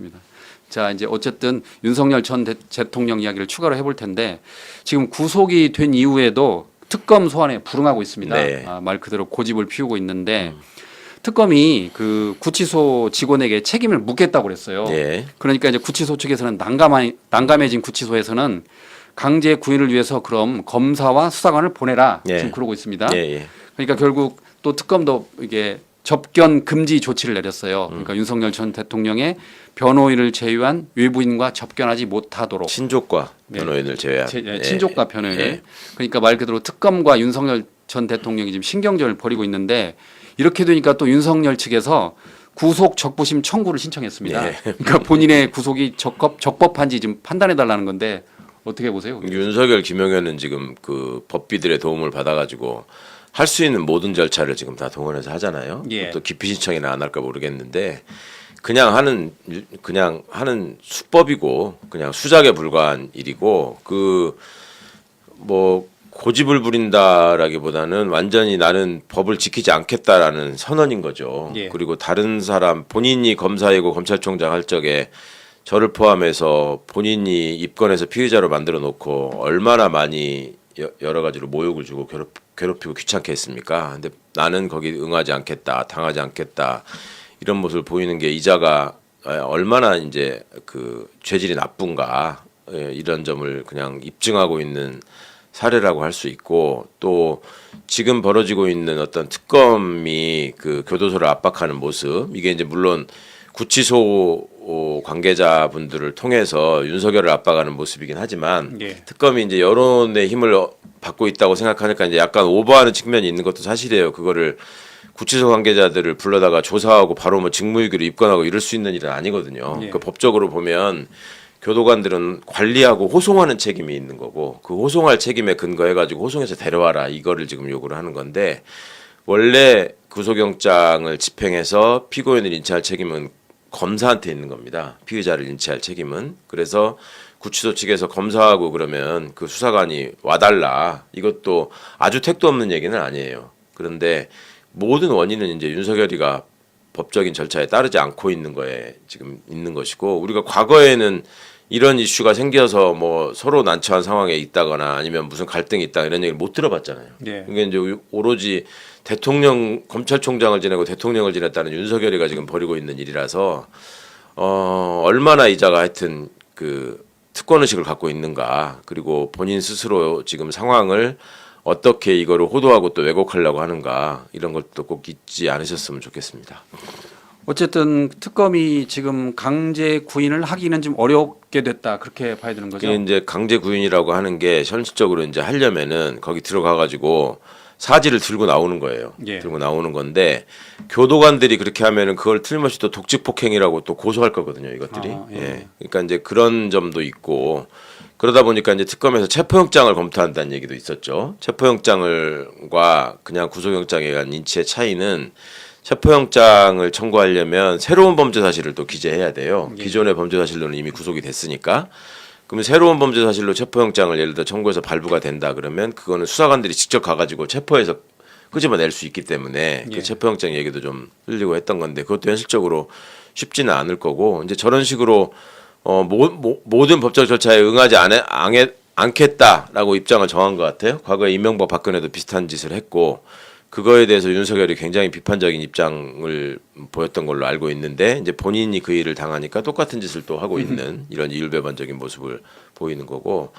알겠습니다. 자, 이제 어쨌든 윤석열 전 대통령 이야기를 추가로 해볼 텐데 지금 구속이 된 이후에도 특검 소환에 불응하고 있습니다. 네. 말 그대로 고집을 피우고 있는데 특검이 그 구치소 직원에게 책임을 묻겠다고 그랬어요. 네. 그러니까 이제 구치소 측에서는 난감해진 구치소에서는 강제 구인을 위해서 그럼 검사와 수사관을 보내라 네. 지금 그러고 있습니다. 예. 그러니까 결국 또 특검도 이게 접견 금지 조치를 내렸어요. 그러니까 윤석열 전 대통령의 변호인을 제외한 외부인과 접견하지 못하도록 친족과 변호인을 제외한 친족과 변호인을 예. 그러니까 말 그대로 특검과 윤석열 전 대통령이 지금 신경전을 벌이고 있는데 이렇게 되니까 또 윤석열 측에서 구속 적부심 청구를 신청했습니다. 예. 그러니까 본인의 구속이 적법한지 지금 판단해 달라는 건데 어떻게 보세요? 윤석열, 김용현은 지금 그 법비들의 도움을 받아가지고 할 수 있는 모든 절차를 지금 다 동원해서 하잖아요. 예. 또 기피 신청이나 안 할까 모르겠는데 그냥 하는 수법이고 그냥 수작에 불과한 일이고 그 뭐 고집을 부린다라기보다는 완전히 나는 법을 지키지 않겠다라는 선언인 거죠. 예. 그리고 다른 사람 본인이 검사이고 검찰총장 할 적에 저를 포함해서 본인이 입건해서 피의자로 만들어 놓고 얼마나 많이 여러 가지로 모욕을 주고 괴롭히고 귀찮게 했습니까? 근데 나는 거기 응하지 않겠다, 당하지 않겠다 이런 모습을 보이는 게 이자가 얼마나 이제 그 죄질이 나쁜가 이런 점을 그냥 입증하고 있는 사례라고 할 수 있고 또 지금 벌어지고 있는 어떤 특검이 그 교도소를 압박하는 모습 이게 이제 물론 구치소 관계자분들을 통해서 윤석열을 압박하는 모습이긴 하지만 예. 특검이 이제 여론의 힘을 받고 있다고 생각하니까 이제 약간 오버하는 측면이 있는 것도 사실이에요. 그거를 구치소 관계자들을 불러다가 조사하고 바로 뭐 직무유기로 입건하고 이럴 수 있는 일은 아니거든요. 예. 그러니까 법적으로 보면 교도관들은 관리하고 호송하는 책임이 있는 거고 그 호송할 책임에 근거해가지고 호송해서 데려와라 이거를 지금 요구를 하는 건데 원래 구속영장을 집행해서 피고인을 인치할 책임은 검사한테 있는 겁니다. 피의자를 인치할 책임은. 그래서 구치소 측에서 검사하고 그러면 그 수사관이 와달라. 이것도 아주 택도 없는 얘기는 아니에요. 그런데 모든 원인은 이제 윤석열이가 법적인 절차에 따르지 않고 있는 거에 지금 있는 것이고 우리가 과거에는 이런 이슈가 생겨서 뭐 서로 난처한 상황에 있다거나 아니면 무슨 갈등이 있다 이런 얘기를 못 들어봤잖아요. 예. 이게 이제 오로지 대통령 검찰총장을 지내고 대통령을 지냈다는 윤석열이가 지금 벌이고 있는 일이라서 얼마나 이자가 하여튼 그 특권 의식을 갖고 있는가 그리고 본인 스스로 지금 상황을 어떻게 이거를 호도하고 또 왜곡하려고 하는가 이런 것도 꼭 잊지 않으셨으면 좋겠습니다. 어쨌든 특검이 지금 강제 구인을 하기는 좀 어렵게 됐다 그렇게 봐야 되는 거죠. 이게 이제 강제 구인이라고 하는 게 현실적으로 이제 하려면은 거기 들어가 가지고 사지를 들고 나오는 거예요. 예. 들고 나오는 건데 교도관들이 그렇게 하면은 그걸 틀림없이 또 독직 폭행이라고 또 고소할 거거든요. 이것들이. 예. 그러니까 이제 그런 점도 있고 그러다 보니까 이제 특검에서 체포영장을 검토한다는 얘기도 있었죠. 체포영장을과 그냥 구속영장에 의한 인치의 차이는 체포영장을 청구하려면 새로운 범죄 사실을 또 기재해야 돼요. 예. 기존의 범죄 사실로는 이미 구속이 됐으니까. 그러면 새로운 범죄 사실로 체포영장을 예를 들어 청구해서 발부가 된다 그러면 그거는 수사관들이 직접 가가지고 체포해서 끄집어낼 수 있기 때문에 예. 그 체포영장 얘기도 좀 흘리고 했던 건데 그것도 현실적으로 쉽지는 않을 거고 이제 저런 식으로 모든 법적 절차에 응하지 않겠다라고 입장을 정한 것 같아요. 과거에 이명박 박근혜도 비슷한 짓을 했고 그거에 대해서 윤석열이 굉장히 비판적인 입장을 보였던 걸로 알고 있는데 이제 본인이 그 일을 당하니까 똑같은 짓을 또 하고 있는 이런 이율배반적인 모습을 보이는 거고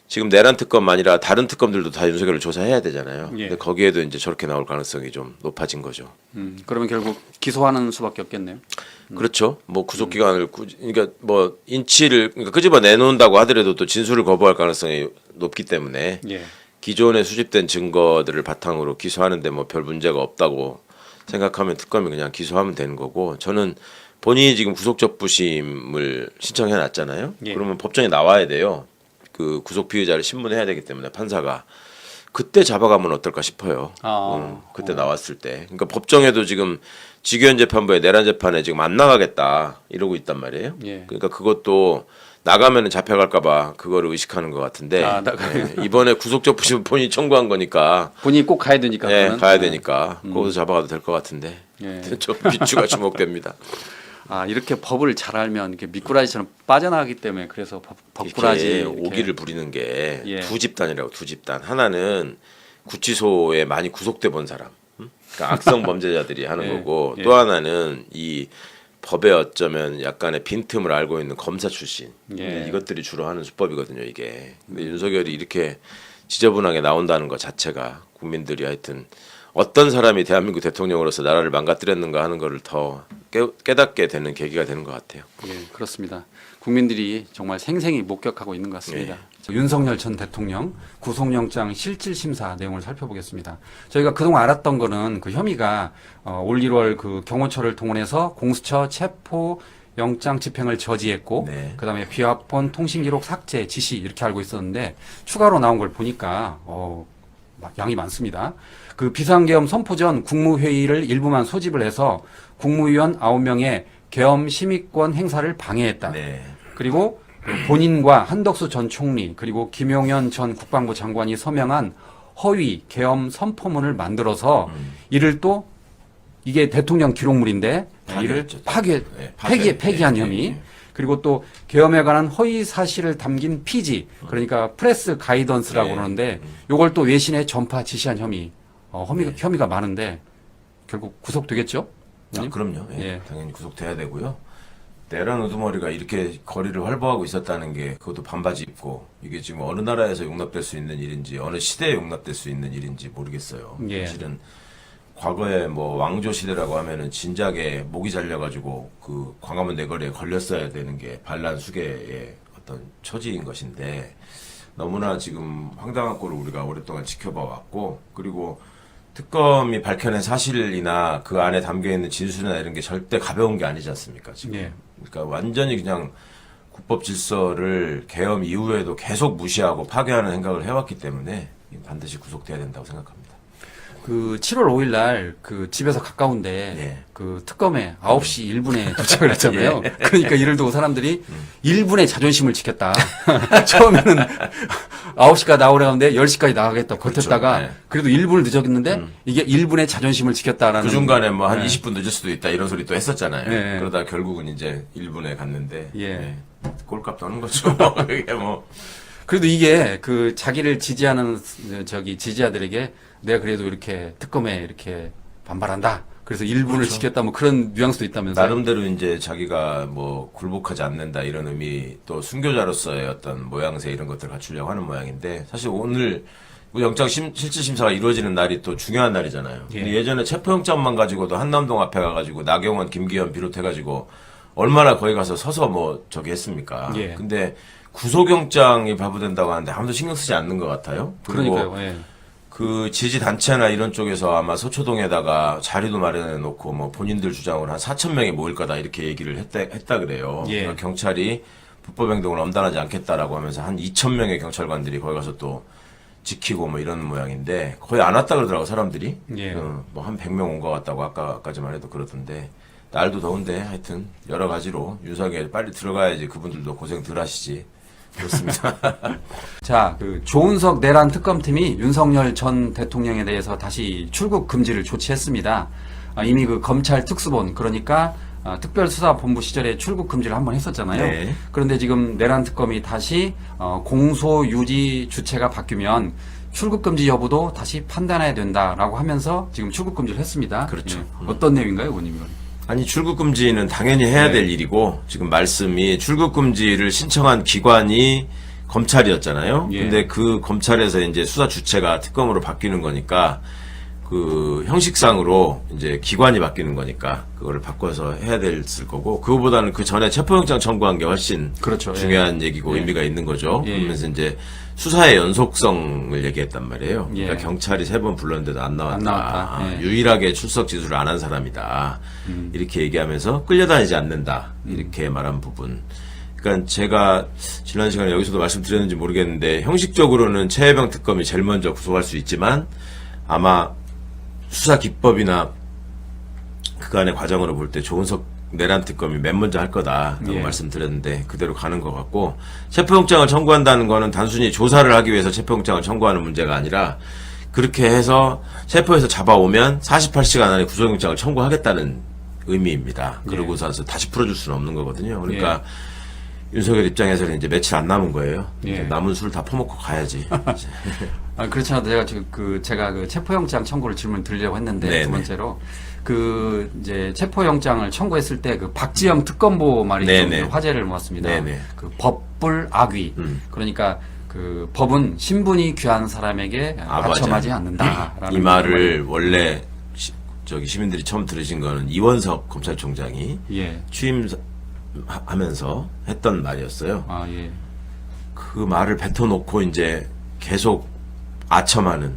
지금 내란 특검 아니라 다른 특검들도 다 윤석열을 조사해야 되잖아요. 예. 근데 거기에도 이제 저렇게 나올 가능성이 좀 높아진 거죠. 그러면 결국 기소하는 수밖에 없겠네요. 그렇죠. 뭐 구속 기간을 그러니까 뭐 인치를 그러니까 끄집어 내놓는다고 하더라도 또 진술을 거부할 가능성이 높기 때문에 예. 기존에 수집된 증거들을 바탕으로 기소하는데 뭐 별 문제가 없다고 생각하면 특검이 그냥 기소하면 되는 거고 저는 본인이 지금 구속적부심을 신청해 놨잖아요. 예. 그러면 법정에 나와야 돼요. 그 구속 피의자를 신문해야 되기 때문에 판사가 그때 잡아가면 어떨까 싶어요. 그때 나왔을 때. 그러니까 법정에도 지금 직위원 재판부의 내란 재판에 지금 안 나가겠다 이러고 있단 말이에요. 예. 그러니까 그것도 나가면은 잡혀갈까봐 그거를 의식하는 것 같은데 이번에 구속적부심 본인이 청구한 거니까 본인이 꼭 가야 되니까. 예, 그거는. 가야 되니까 거기서 잡아가도 될 것 같은데 예. 좀 비추가 주목됩니다. 이렇게 법을 잘 알면 이렇게 미꾸라지처럼 빠져나가기 때문에 그래서 법꾸라지 이렇게 이렇게. 오기를 부리는 게 예. 두 집단이라고 두 집단. 하나는 구치소에 많이 구속돼 본 사람, 그러니까 악성 범죄자들이 하는 예. 거고 예. 또 하나는 이 법에 어쩌면 약간의 빈틈을 알고 있는 검사 출신. 근데 예. 이것들이 주로 하는 수법이거든요, 이게. 근데 윤석열이 이렇게 지저분하게 나온다는 것 자체가 국민들이 하여튼 어떤 사람이 대한민국 대통령으로서 나라를 망가뜨렸는가 하는 거를 더 깨닫게 되는 계기가 되는 것 같아요. 예, 그렇습니다. 국민들이 정말 생생히 목격하고 있는 것 같습니다. 윤석열 전 대통령 구속영장 실질심사 내용을 살펴보겠습니다. 저희가 그동안 알았던 거는 그 혐의가 올 1월 그 경호처를 동원해서 공수처 체포 영장 집행을 저지했고 네. 그다음에 비화폰 통신기록 삭제 지시 이렇게 알고 있었는데 추가로 나온 걸 보니까 양이 많습니다. 그 비상계엄 선포 전 국무회의를 일부만 소집을 해서 국무위원 9명의 계엄 심의권 행사를 방해했다. 네. 그리고 그 본인과 한덕수 전 총리 그리고 김용현 전 국방부 장관이 서명한 허위 계엄 선포문을 만들어서 이를 또 이게 대통령 기록물인데 이를 폐기한 혐의. 그리고 또 계엄에 관한 허위 사실을 담긴 피지 그러니까 프레스 가이던스라고 그러는데 요걸 또 외신에 전파 지시한 혐의. 혐의가 많은데 결국 구속되겠죠? 그럼요. 예. 예. 당연히 구속돼야 되고요. 내란 우두머리가 이렇게 거리를 활보하고 있었다는 게 그것도 반바지 입고 이게 지금 어느 나라에서 용납될 수 있는 일인지 어느 시대에 용납될 수 있는 일인지 모르겠어요. 예. 사실은 과거에 뭐 왕조 시대라고 하면은 진작에 목이 잘려가지고 그 광화문 내거리에 걸렸어야 되는 게 반란 수계의 어떤 처지인 것인데 너무나 지금 황당한 꼴을 우리가 오랫동안 지켜봐 왔고 그리고 특검이 밝혀낸 사실이나 그 안에 담겨 있는 진술이나 이런 게 절대 가벼운 게 아니지 않습니까 지금. 예. 그러니까 완전히 그냥 국법 질서를 계엄 이후에도 계속 무시하고 파괴하는 생각을 해왔기 때문에 반드시 구속돼야 된다고 생각합니다. 그 7월 5일 날 그 집에서 가까운데 예. 그 특검에 9시 1분에 도착을 했잖아요. 예. 그러니까 이를 두고 사람들이 1분의 자존심을 지켰다. 처음에는 9시까지 나오려고 하는데 10시까지 나가겠다 버텼다가 그렇죠. 예. 그래도 1분을 늦었는데 이게 1분의 자존심을 지켰다라는 그 중간에 뭐 한 예. 20분 늦을 수도 있다 이런 소리 또 했었잖아요. 예. 그러다 결국은 이제 1분에 갔는데 예. 꼴값 떠는 거죠. 이게 뭐 그래도 이게 그 자기를 지지하는 지지자들에게 내가 그래도 이렇게 특검에 이렇게 반발한다. 그래서 1분을 그렇죠. 지켰다 뭐 그런 뉘앙스도 있다면서요. 나름대로 이제 자기가 뭐 굴복하지 않는다 이런 의미 또 순교자로서의 어떤 모양새 이런 것들을 갖추려고 하는 모양인데 사실 오늘 영장 실질심사가 이루어지는 날이 또 중요한 날이잖아요. 예. 근데 예전에 체포영장만 가지고도 한남동 앞에 가가지고 나경원, 김기현 비롯해가지고 얼마나 거기 가서 서서 뭐 저기 했습니까? 예. 근데 구속영장이 발부된다고 하는데 아무도 신경 쓰지 않는 것 같아요. 그리고 그러니까요. 예. 그 지지 단체나 이런 쪽에서 아마 서초동에다가 자리도 마련해 놓고 뭐 본인들 주장으로 한 4천 명이 모일 거다 이렇게 얘기를 했다 그래요. 예. 그러니까 경찰이 불법 행동을 엄단하지 않겠다라고 하면서 한 2천 명의 경찰관들이 거기 가서 또 지키고 뭐 이런 모양인데 거의 안 왔다 그러더라고 사람들이. 예. 뭐 한 100명 온 것 같다고 아까까지만 해도 그러던데 날도 더운데 하여튼 여러 가지로 윤석열 빨리 들어가야지 그분들도 고생 덜 하시지. 그렇습니다. 자, 그 조은석 내란 특검팀이 윤석열 전 대통령에 대해서 다시 출국 금지를 조치했습니다. 이미 그 검찰 특수본 그러니까 특별수사본부 시절에 출국 금지를 한번 했었잖아요. 네. 그런데 지금 내란 특검이 다시 공소 유지 주체가 바뀌면 출국 금지 여부도 다시 판단해야 된다라고 하면서 지금 출국 금지를 했습니다. 그렇죠. 예. 어떤 내용인가요, 의원님? 아니 출국 금지는 당연히 해야 될 일이고 지금 말씀이 출국 금지를 신청한 기관이 검찰이었잖아요. 예. 근데 그 검찰에서 이제 수사 주체가 특검으로 바뀌는 거니까 그 형식상으로 이제 기관이 바뀌는 거니까 그거를 바꿔서 해야 됐을 거고 그거보다는 그 전에 체포영장 청구한 게 훨씬 그렇죠. 중요한 얘기고 예. 의미가 있는 거죠. 예. 그러면서 이제 수사의 연속성을 얘기했단 말이에요. 예. 그러니까 경찰이 3번 불렀는데도 안 나왔다. 안 나왔다. 예. 유일하게 출석 지수를 안 한 사람이다. 이렇게 얘기하면서 끌려다니지 않는다. 이렇게 말한 부분. 그러니까 제가 지난 시간에 여기서도 말씀드렸는지 모르겠는데 형식적으로는 최혜병 특검이 제일 먼저 구속할 수 있지만 아마 수사 기법이나 그간의 과정으로 볼 때 조은석 내란 특검이 맨 먼저 할 거다라고 예. 말씀드렸는데 그대로 가는 것 같고 체포영장을 청구한다는 거는 단순히 조사를 하기 위해서 체포영장을 청구하는 문제가 아니라 그렇게 해서 체포해서 잡아오면 48시간 안에 구속영장을 청구하겠다는 의미입니다. 그러고서 나서 다시 풀어줄 수는 없는 거거든요. 그러니까 윤석열 입장에서는 이제 며칠 안 남은 거예요. 이제 남은 술 다 퍼먹고 가야지. 그렇지 않아도 제가 그 체포영장 청구를 질문 드리려고 했는데 네네. 두 번째로 그 이제 체포영장을 청구했을 때 그 박지영 특검보 말이 네네. 좀 화제를 모았습니다. 네네. 그 법불 악위. 그러니까 그 법은 신분이 귀한 사람에게 아첨하지 않는다라는 이 말을 원래 시민들이 처음 들으신 거는 이원석 검찰총장이 취임하면서 했던 말이었어요. 그 말을 뱉어놓고 이제 계속 아첨하는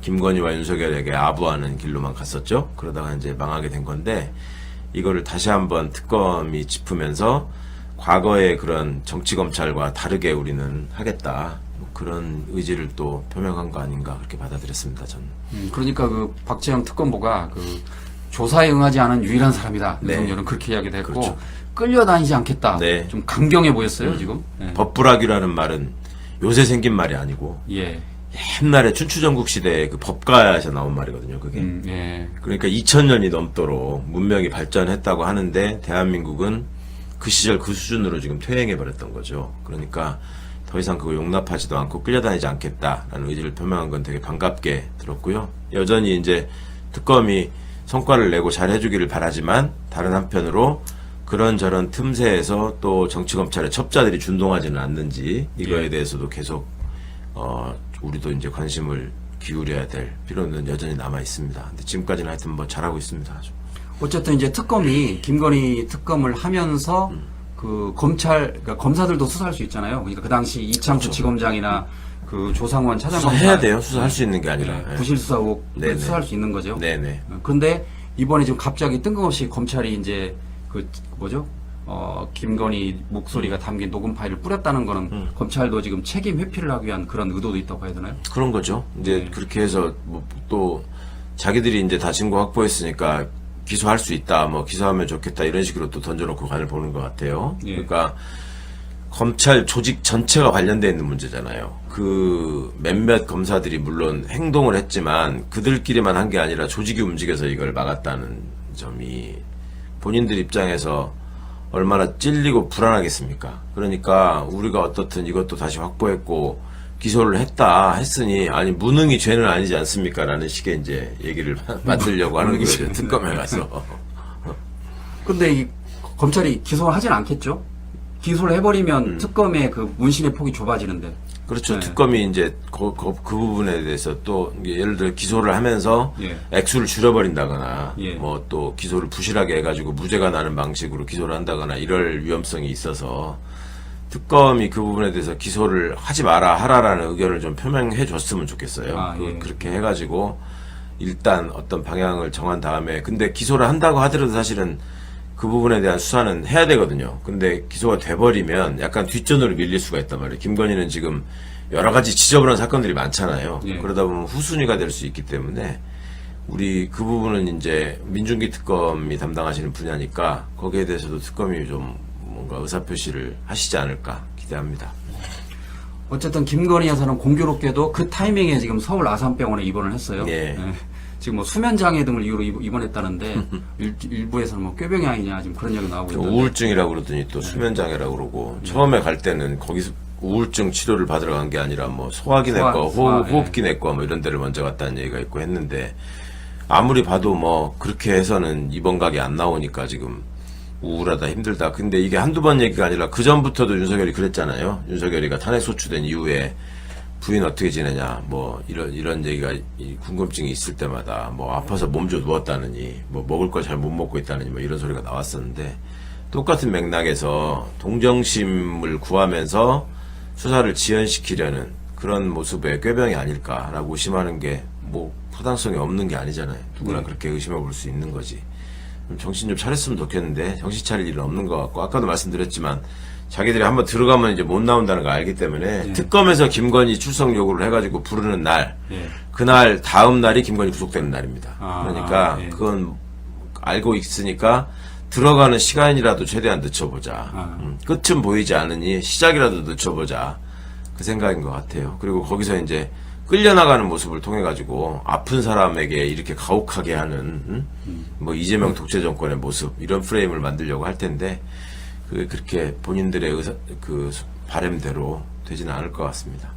김건희와 윤석열에게 아부하는 길로만 갔었죠. 그러다가 이제 망하게 된 건데 이거를 다시 한번 특검이 짚으면서 과거의 그런 정치 검찰과 다르게 우리는 하겠다. 뭐 그런 의지를 또 표명한 거 아닌가 그렇게 받아들였습니다. 저는. 그러니까 그 박지영 특검보가 그 조사에 응하지 않은 유일한 사람이다. 윤석열은 그렇게 이야기도 했고 그렇죠. 끌려다니지 않겠다. 네. 좀 강경해 보였어요 지금. 법불학이라는 말은 요새 생긴 말이 아니고 옛날에 춘추전국 시대에 그 법가에서 나온 말이거든요. 그게. 그러니까 2000년이 넘도록 문명이 발전했다고 하는데 대한민국은 그 시절 그 수준으로 지금 퇴행해 버렸던 거죠. 그러니까 더 이상 그거 용납하지도 않고 끌려다니지 않겠다라는 의지를 표명한 건 되게 반갑게 들었고요. 여전히 이제 특검이 성과를 내고 잘 해주기를 바라지만 다른 한편으로 그런저런 틈새에서 또 정치검찰의 첩자들이 준동하지는 않는지 이거에 대해서도 계속 우리도 이제 관심을 기울여야 될 필요는 여전히 남아 있습니다. 근데 지금까지는 하여튼 뭐 잘하고 있습니다. 아주. 어쨌든 이제 특검이 김건희 특검을 하면서 그 그러니까 검사들도 수사할 수 있잖아요. 그러니까 그 당시 이창수 지검장이나 그 조상원 차장검사 수사해야 돼요. 수사할 수 있는 게 아니라. 부실수사 의혹 수사할 수 있는 거죠. 네네. 그런데 이번에 지금 갑자기 뜬금없이 검찰이 이제 그 뭐죠? 김건희 목소리가 담긴 녹음 파일을 뿌렸다는 거는 검찰도 지금 책임 회피를 하기 위한 그런 의도도 있다고 해야 되나요? 그런 거죠. 이제 그렇게 해서 뭐 또 자기들이 이제 다 증거 확보했으니까 기소할 수 있다, 뭐 기소하면 좋겠다 이런 식으로 또 던져놓고 간을 보는 것 같아요. 그러니까 검찰 조직 전체가 관련돼 있는 문제잖아요. 그 몇몇 검사들이 물론 행동을 했지만 그들끼리만 한 게 아니라 조직이 움직여서 이걸 막았다는 점이 본인들 입장에서 얼마나 찔리고 불안하겠습니까? 그러니까 우리가 어떻든 이것도 다시 확보했고 기소를 했으니 아니 무능이 죄는 아니지 않습니까? 라는 식의 이제 얘기를 만들려고 하는 거죠. 특검에 가서. 근데 이 검찰이 기소를 하진 않겠죠? 기소를 해버리면 특검의 그 문신의 폭이 좁아지는데. 그렇죠. 특검이 이제 그 부분에 대해서 또 예를 들어 기소를 하면서 액수를 줄여버린다거나 뭐 또 기소를 부실하게 해가지고 무죄가 나는 방식으로 기소를 한다거나 이럴 위험성이 있어서 특검이 그 부분에 대해서 기소를 하지 마라 하라라는 의견을 좀 표명해 줬으면 좋겠어요. 그렇게 해가지고 일단 어떤 방향을 정한 다음에 근데 기소를 한다고 하더라도 사실은 그 부분에 대한 수사는 해야 되거든요. 근데 기소가 돼버리면 약간 뒷전으로 밀릴 수가 있단 말이에요. 김건희는 지금 여러 가지 지저분한 사건들이 많잖아요. 그러다 보면 후순위가 될 수 있기 때문에 우리 그 부분은 이제 민중기 특검이 담당하시는 분야니까 거기에 대해서도 특검이 좀 뭔가 의사표시를 하시지 않을까 기대합니다. 어쨌든 김건희 여사는 공교롭게도 그 타이밍에 지금 서울 아산병원에 입원을 했어요. 지금 뭐 수면장애 등을 이유로 입원했다는데 일부에서는 뭐 꾀병이 아니냐 지금 그런 얘기 나오고 있는데 우울증이라고 그러더니 또 수면장애라고 그러고 처음에 갈 때는 거기서 우울증 치료를 받으러 간 게 아니라 뭐 소화기 내과, 호흡기 내과 뭐 이런 데를 먼저 갔다는 얘기가 있고 했는데 아무리 봐도 뭐 그렇게 해서는 입원 각이 안 나오니까 지금 우울하다 힘들다. 근데 이게 한두 번 얘기가 아니라 그 전부터도 윤석열이 그랬잖아요. 윤석열이가 탄핵 소추된 이후에 부인 어떻게 지내냐 뭐 이런 얘기가 궁금증이 있을 때마다 뭐 아파서 몸져 누웠다느니 뭐 먹을 걸 잘 못 먹고 있다느니 뭐 이런 소리가 나왔었는데 똑같은 맥락에서 동정심을 구하면서 수사를 지연시키려는 그런 모습의 꾀병이 아닐까라고 의심하는 게 뭐 부당성이 없는 게 아니잖아요. 누구나 그렇게 의심해 볼 수 있는 거지. 정신 좀 차렸으면 좋겠는데 정신 차릴 일은 없는 것 같고 아까도 말씀드렸지만 자기들이 한번 들어가면 이제 못 나온다는 걸 알기 때문에 특검에서 김건희 출석 요구를 해가지고 부르는 날 그날 다음 날이 김건희 구속되는 날입니다. 그러니까 그건 알고 있으니까 들어가는 시간이라도 최대한 늦춰보자. 끝은 보이지 않으니 시작이라도 늦춰보자. 그 생각인 것 같아요. 그리고 거기서 이제 끌려나가는 모습을 통해 가지고 아픈 사람에게 이렇게 가혹하게 하는 뭐 이재명 독재 정권의 모습 이런 프레임을 만들려고 할 텐데 그게 그렇게 본인들의 바람대로 되지는 않을 것 같습니다.